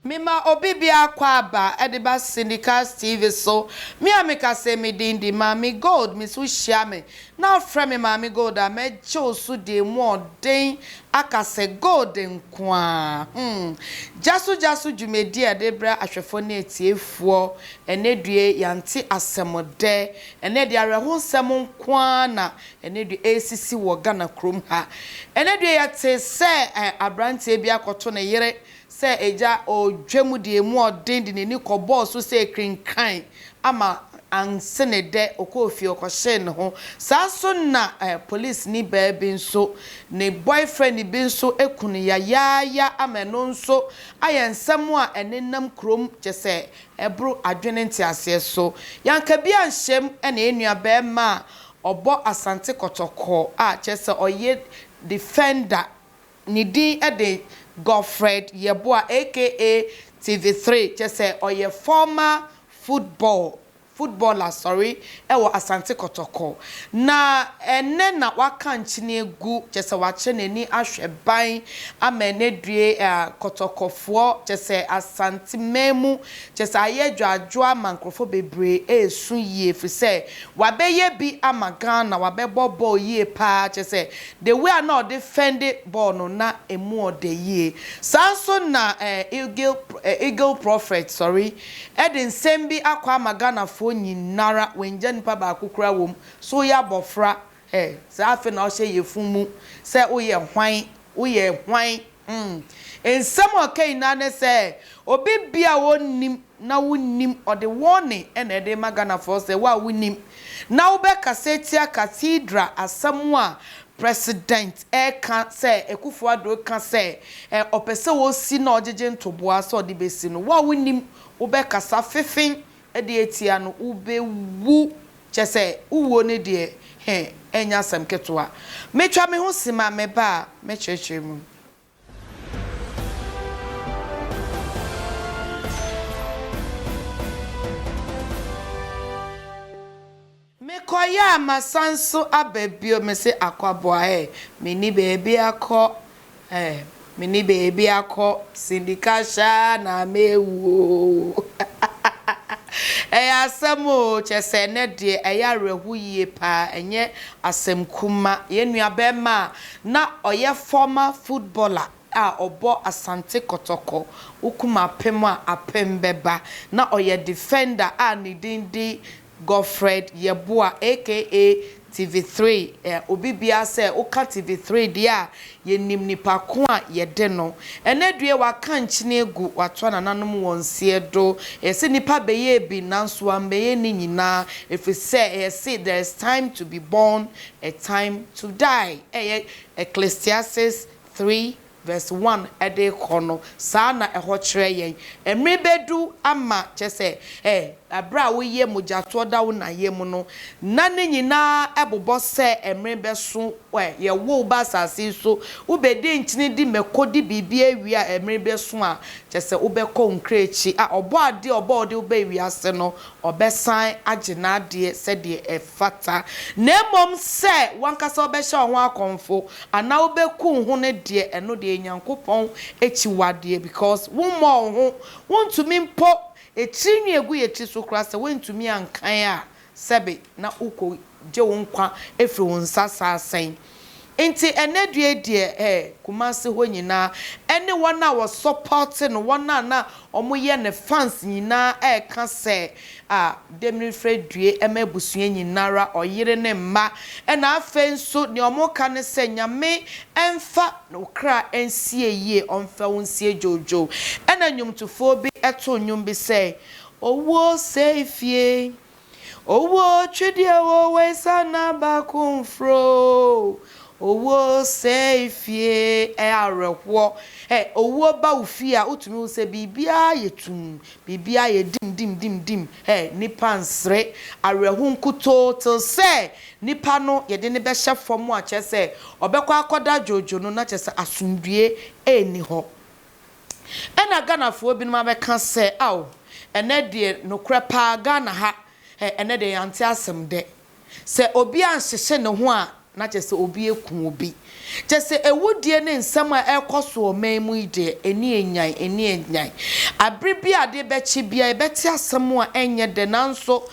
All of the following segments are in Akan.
Mima obibia kwaba ediba Syndicast TV so me ameka say me dindi mami gold me so me now frame me mami gold a me so de mo den aka se golden kwa jasu jumedi adebra ahwefo na etiefuo enedue yanti asemode enedi areho nsem kwa na enedi esisi wo Ghana krom ha enedue yate se abrante bia koto ne yere se eja o dwemu de mu odin de ni ko boss so se krinkan ama ansene de okofie okoshe ne ho saso na police ni baby nso ne boyfriend ni bi nso ekunu ya ameno nso ayensem a enenam krom chese ebru adwene ntiase so yanka bia nhyem ena enua be ma obo asante kotoko a chese oye defender ni din ede Godfred Yeboah aka TV3 just say oye former footballer ewo Asante Kotoko na ene na waka nchine egu just wache neni ahwe ban amenedue Kotokofo just say Asante memu just ayedwadwa mankrofo bebre esu yie fi say wabeye bi amagana wabebo yie pa just say the way are not defend ball no na emu ode yie sanso na eagle prophet edin sembi akwa magana fo nyinara wenja nipa ba akukura wom so ya bofra se afi na o hye yefumu se oye hwan ensem okay na ne se obi bia wonim na wonim ode warning ena ede magana fo se wa wonim na wo be kasetia cathedral asam a president ka say Ekufuado ka say opese wo si na ojeje ntoboa so de besi no wa wonim wo be kasa fefin e de etia no wo be wu chese uwo ne de enya sam ketoa metwa me ho sima me ba me chechwe mu Koya masanso abebio me se akwaboa mini baby akọ mini baby akọ sindikasha na mewu asemo chese ne de ayarehu yie pa enye asem kuma yenua bema na oye former footballer a obo Asante Kotoko ukuma pem a apem beba na oye defender a ni dindi Godfred Yeboah aka TV3 obibia se oka TV3 dia yenim nipa ko a yede no enedue waka nchine egu wato nananom wonsie do ese nipa beye bi nanso ambeye ni nyina efise ese there is time to be born, a time to die Ecclesiastes 3 verse 1 ede kono sana eho kire yen emrebedu ama chese abra wo ye mujato da wo na ye mu no na ne nyina ebobo se emrebe so ye wo ba sase so ubedi nchini di mekodi bibia ewia emrebe so a chese ubekọ nkrechi a obo ade ube wi ase no obesan agena ade se de efata na emom se wankasa obehye ho akonfo ana ubeku ho ne de eno de nyankopon echiwade because wo mo ho wontumi mpo etrinwi egu yeti so krasa wentumi ankan a sebe na uko je wonkwa efri wonsasa asen enti enedue die kumase ho nyina ene wona wo support no wona na omoye ne fans nyina ka se Demilfre due emabusua nyinara oyire ne mma ena afen so ne omoka ne se nyame emfa no kra ensie yie onfa wonsie jojo ena nyumtufo bi eto nyum bi se owo sefie owo twedie wo wesa na bakumfro owo sefie arehwo owo ba ofia otumi wo se bibia yetum bibia ye dim nipa nsre arehu nkuto till se nipa no ye de ne be hye fom a chese obekọ akoda jojo no na chese asundue eni ho ena Ghana fo bi no ma be ka se aw ene de nokra pa Ghana ha ene de yante asem de se obi anhyehye ne ho a na kyese obi eku obi kyese ewudie ne nsem a ekoso omemu ide eni enyan abribi ade bechi bia ebeti asem a enye de nanso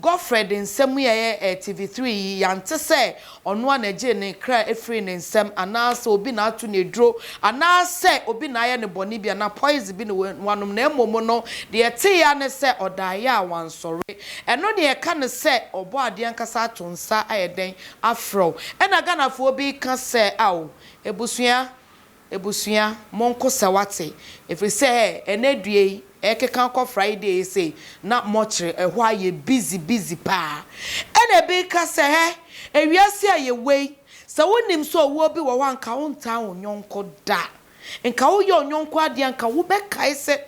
Godfred nsem ye TV3 yante se ono anaje ne kra efri ne nsem anase obi na atu ne dro anase obi na aye ne boni bia na poison bi ne wanom na emomo no de ete ya ne se odaye a wansore eno de ka ne se obo ade ankasa atonsa ayeden afro ena ganafo bi ka se awo ebusua monko sawate efri se enedue ekeka ko Friday say na mochre ehwo aye busy pa ena bi ka se ewiase aye wei se wonim so wo bi wo wanka wonta onyonko da nka wo ye onyonko ade anka wo bekai se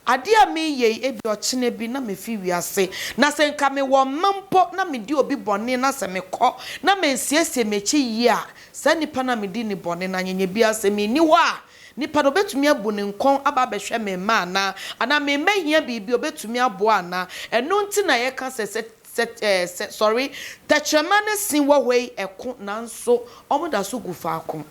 ade a me ye ebi ochine bi na mefi wiase na se nka me wo mampo na me di obi bone na se me kɔ na me nsiesie mechi yi a se nipa na me di ni bone na nyenye bi ase me ni wa nipa no betumi abu ne nkon aba behwe me ma na ana me mahia bibi obetumi abo ana eno nti na ye ka se sorry tachema ne sin wo wei eko nanso omoda so gufa akon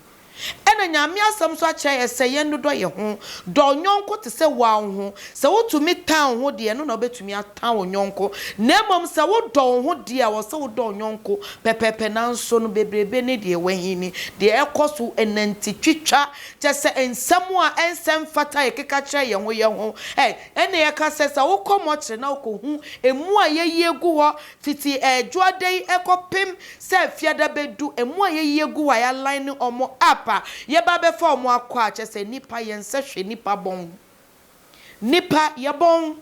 ena nyame asam so acha yese ye no do ye ho do nyonko te se wa ho se wotumi tan ho de no na obetumi atan wo nyonko na mom se wo do ho de a wo se wo do nyonko pepepe nanso no bebrebe ne de wahini de ekoso enanti twitwa je se ensam a ensam fata ye keka kire ye ho ena ye ka se wo komo kire na wo hu emu a ye yegu ho fiti juadei ekopim se fiada bedu emu a ye yegu wa ya line omo up ye ba be for mo akwa chese nipa ye nsehwe nipa bon nipa ye bon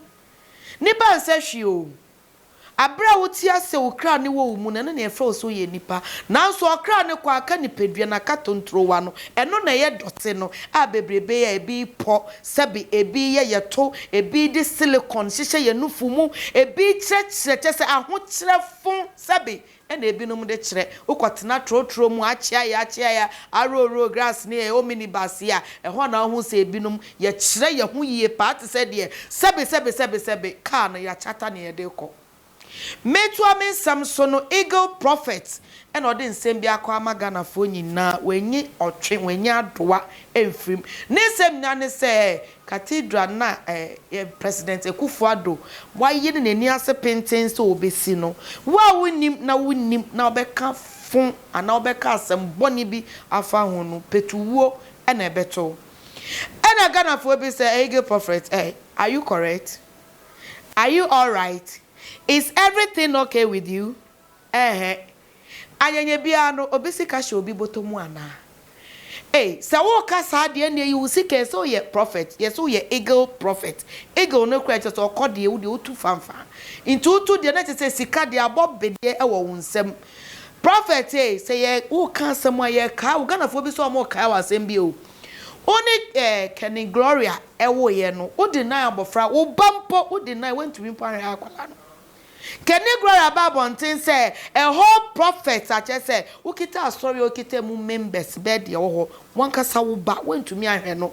nipa nsehwe o abra wuti ase okra ne wo mu na na efra so ye nipa nanso okra ne kwa aka nipadua na katontrowa no eno na ye dote no a bebrebe ya ebi po sebi ebi ye yeto ebi di silicone hihye ye nufu mu ebi kyerɛkyerɛ chese ahokyerɛfo sebi ena ebinum de kyerɛ ukotena trotro mu achia ya aroro grass ne omnibus ya ɛhɔ na ho se ebinum ye kyerɛ ye ho yie pa te sɛ de sebi car no ya chata ne ye de kɔ metu amen samsono eagle prophet ena ode nsem bia kwa magana fo nyina wenyi otwe wenyi adoa emfrim ne nsem nya ne se cathedral na president Akufo-Addo waye ne nani ase penten so obesi no wa wonim na obeka fon ana obeka asem boni bi afa ho no petuwo ena ebeto ena gana fo bi se eagle prophet are you correct? Are you all right? Is everything okay with you? Anyenye bia no obesi ka she obi botomu ana. Se wo ka sa de ne yi usike so ye prophet. Yes so ye eagle prophet. Eagle no kra so okode e wo de otu fanfa. Into otu de na se sika de abobede e wo wunsem. Prophet say ye wo ka asem a ye ka wo gana fo bi so mo ka wa asem bi o. Oni Kenny Gloria e wo ye no. Wo deny abofra wo bampo wo deny went to me pan akwala no. Kenny Gloria Babontin say a whole prophet such as say ukita story okita mu members bed ye wo one kasa wo ba went to me ahwe no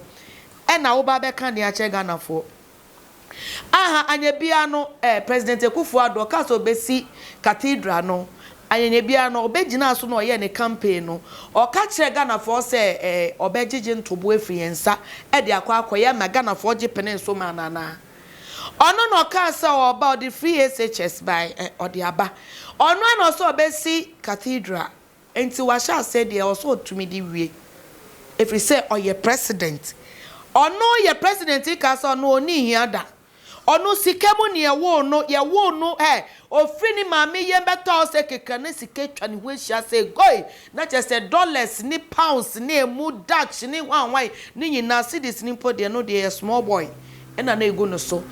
e na wo ba be kan de ache Ghana for aha anya bia no president Akufo-Addo ka so besi cathedral no anya bia no obegina so no ye ne campaign no o ka kire Ghana for say obegige ntobo afiyensa e de akwa ma Ghana for je penen so manana ono no ka say about the free SHS by odiaba ono no so obesi cathedral enti wa sha say de also tumi di wie if we say oye president ono ye president ka say ono oni hiada ono sikemu ne ye wo no ofri ni maame ye beto se keka ne siketwa ne ho hia say goy na che say dollars ni pounds ni emu dutch ni wan ni nyina cedis ni po de no de small boy ena na ego no so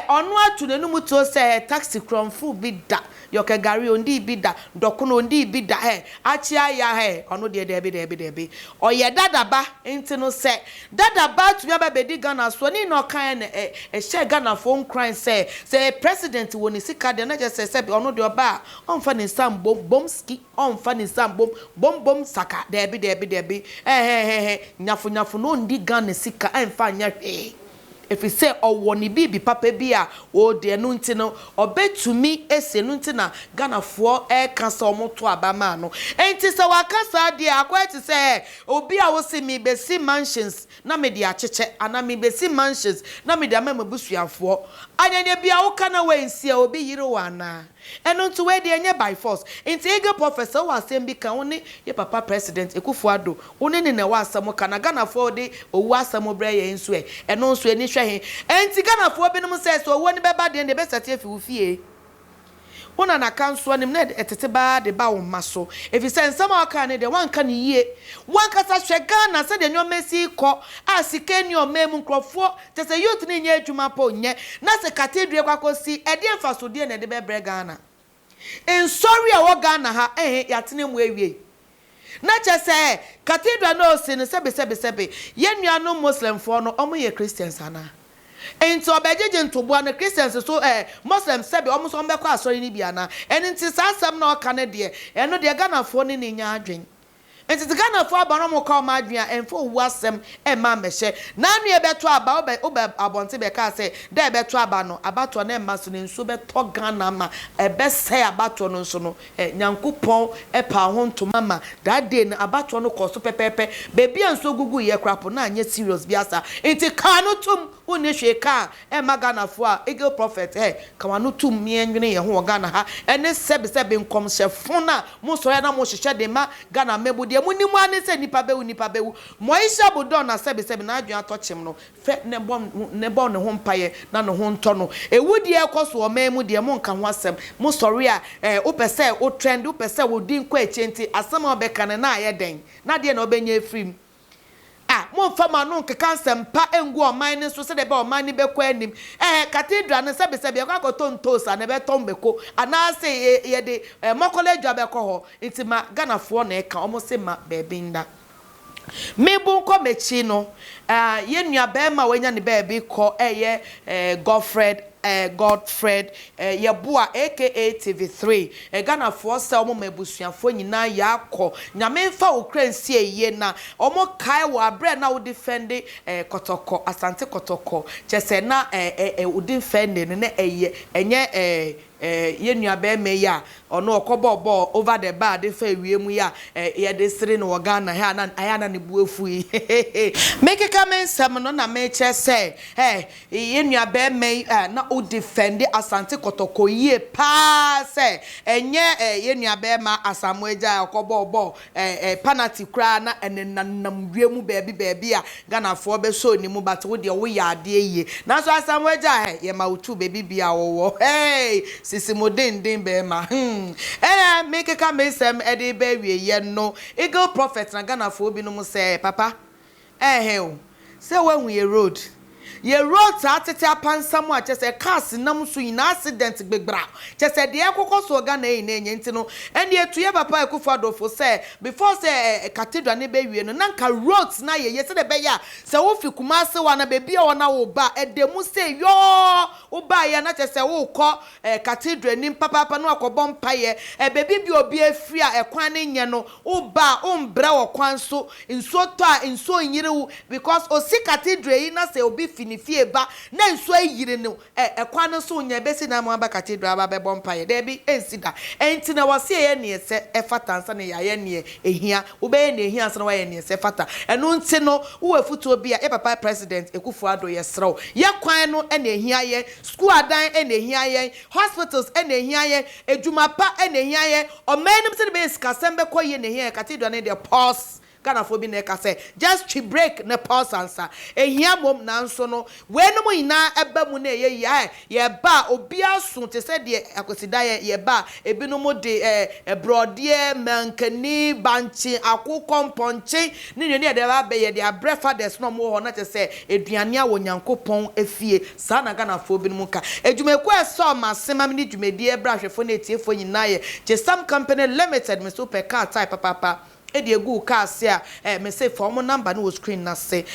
onu atu ne numu to say taxi cromfu bi da yoke gari ondi bi da dokuno ondi bi da achia ya onu de debi oye dadaba enti no say dadaba to be bedi Ghana so ni no kan share Ghana phone crime say president woni sika de na just say onu de oba onfa ni sam bomski onfa ni sam bom saka debi nyafu no ndi Ghana sika enfa nya if you say ɔwɔ bibi papa bi a o de no nti no obetumi ese no nti na Ghanafoɔ kasa omoto abama no enti se wakasa de akwati se obi a wo se mi besi mansions na me de acheche ana me besi mansions na me de amama busuafoɔ anyanya bia wo kana we nsia obi yire wana eno nti we de enye by force enti ege professor wa asem bi kan woni ye papa president Ekufuado woni ne wa asem kana Ghanafoɔ de owu asem bre ye nso eno nso eni hwe he enti Ghanafoɔ bi no se so owu ni beba de be sate afi wo fie wona na kanso anim na etete ba de ba wo maso efi se nsama aka ne de wanka ne yie wankasa hwe Ghana se de nyomesi kɔ a sikeni o memu nkrofo te se youth ne nya adwuma po nye na se cathedral kwakosi e de mfaso de na de be bre Ghana en sorry a wo Ghana ha yatene mu awie na che se cathedral no se ne sebe yenua no muslim fo no omo ye Christians ana enti obejeje ntoboa no Christians so Muslim sebe omo so mbekọ asori ni bia na enti sa asem na oka ne de eno de Ghanafoɔ ne ne nya adwen enti Ghanafoɔ aba no mo ka o ma adwen a emfo wu asem ma mehye na anu e beto aba obe abonte be ka se da e beto aba no abato na emma so ne nso beto Ghana ma ebe se abato no nso no nyankopɔn pa ho ntoma ma that day na abato no kɔ so pepepe bebi anso gugu ye krapo na anya serious biasa enti ka no tum woni hwe ka ma Ghanafoɔ a Eagle Prophet ka wano tum mi enwene ye ho Ghana ha ene sebe nkom hyefo na mo so ya na mo hyehyɛ de ma Ghana mebu de mu ni mu ane se nipa bewu Moisha Budon na sebe na adwan atokyem no fe ne bom ne ho mpaye na ne ho nto no ewu de ekoso o memu de mo nka ho asem mo sorry a opese o trend opese wo din kwa echenti asem obeka ne na aye den na de na obenya efrim mo fama no nkeka nsempa engu oman ne so se de be oman ne bekọ anim cathedral ne sebe yakọ tontosa ne be tombeko ana se ye de mokoleju abekọ ho intima Ghanafoɔ na eka omo se ma bebi nda mebu nko mechi no ye nua be ma wanya ne bebi kọ Godfred Yeboa aka TV3 Ghanafoɔ se omo mabusuafo nyina yakọ nyame mfa okransi eye na omo kai wo abre na wo defend kotoko asante kotoko chese na wo defend ne na enye ye nua be me ya ono okobo over the bar de fa wiemu ya ye de sire no Ghana ha na ayana ne buafu yi make comment sam no na me che se ye nua be me na o defend asante kotoko ye pa se enye ye nua be ma asamu eja okobo penalty kra na enenam wiemu bebi a Ghanafoɔ be so ni mu but wo de wo ya ade ye na so asamu eja ye ma utu bebi bia wo sisi modern be ma make ka me sem ede be wie ye no Eagle Prophet na Ghanafoɔ bi no mu say papa say when we road ye road atete apansam a chese cars nam so ina accident gbegbra chese de ekokọ so Ghana na enye ntino ene etuye papa Ekufuado fo say before say cathedral ne be wie no nanka roads na ye se de be ya se wo fi Kumase wa na be bia wona wo ba edemu say yo wo ba ya na chese wo kọ cathedral ni papa no akobọ mpaye bebi bi obi afri a ekwan ne nye no wo ba ombra wo kwan so nso to a nso nyire because o si cathedral yi na say obi ni fie ba na nso ayire no ekwan so nya besi na mo aba cathedral aba be bompaye there be ensida enti na wose ye ne ese efata nsa na ya ye ne ehia wo be ye ne ehia nsa na wa ye ne ese fata eno nti no wo afuto bi a papa president Ekufuado ye srew ye kwan no na ehia ye school adan na ehia ye hospitals na ehia ye edwuma pa na ehia ye o menim se be sikasem be koye na ehia cathedral na de pause Ghanafoɔ bi na ka say just to break na pause answer ehia mom na nso no we no mo ina eba mu na ye ba obi aso te se de akosida ye ba ebi no mo de brode mankani banchi akukɔ mponche ne ne de ba be ye de breakfast no mo ho na te se eduane a wonyankopɔn afie sa na Ghanafoɔ bi no mu ka edwumeku eso ma semam ni dwumedi e bra hwefo na etiefo nyina ye Jesam Company Limited me super car type papa edi egu ka ase a me say for mo number no screen na say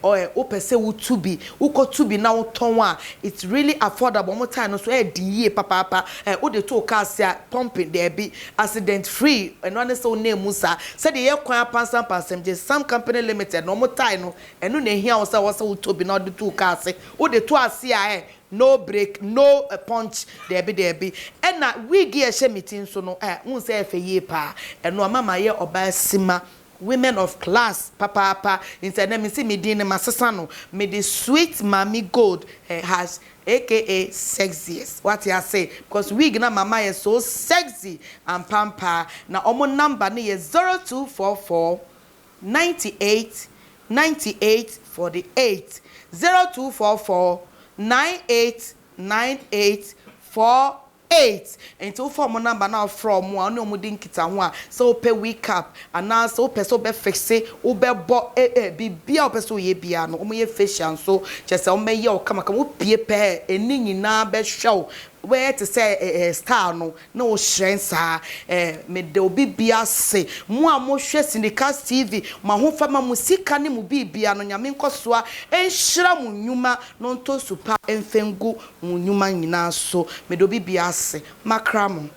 o pese wo tubi uko tubi na uton a it's really affordable mo time no so di yie papa o de to ka ase a pumping there be accident free and one so name musa said the year kwan pansam je some company limited no mo time no enu na ehia wo say wo tubi na o de to ka ase o de to ase a no break no punch there be and na wig ye she meeting so no un say fe ye pa eno mama ye oba sima women of class papa instead me see me din masesa no me the sweet mommy gold has aka sexiest what you say because wig na mama is so sexy and pampa na omo number ni is 0244 98 98 48 0244 989848 until form number now from one no mudin kita ho a so pe week up and now so pe so be fixe wo be bo bibia pe so ye bia no mo ye facial so chese o me ye o kama kama wo pie pe eni nyina be show where to say star no no shensa me de obi bia se mo a mo hwe Syndicast TV ma ho fama musika ne mu bibia no nyame nkosoa enhira mu nnwuma no nto supa emfengu mu nnwuma nyina so me de obi bia se makramo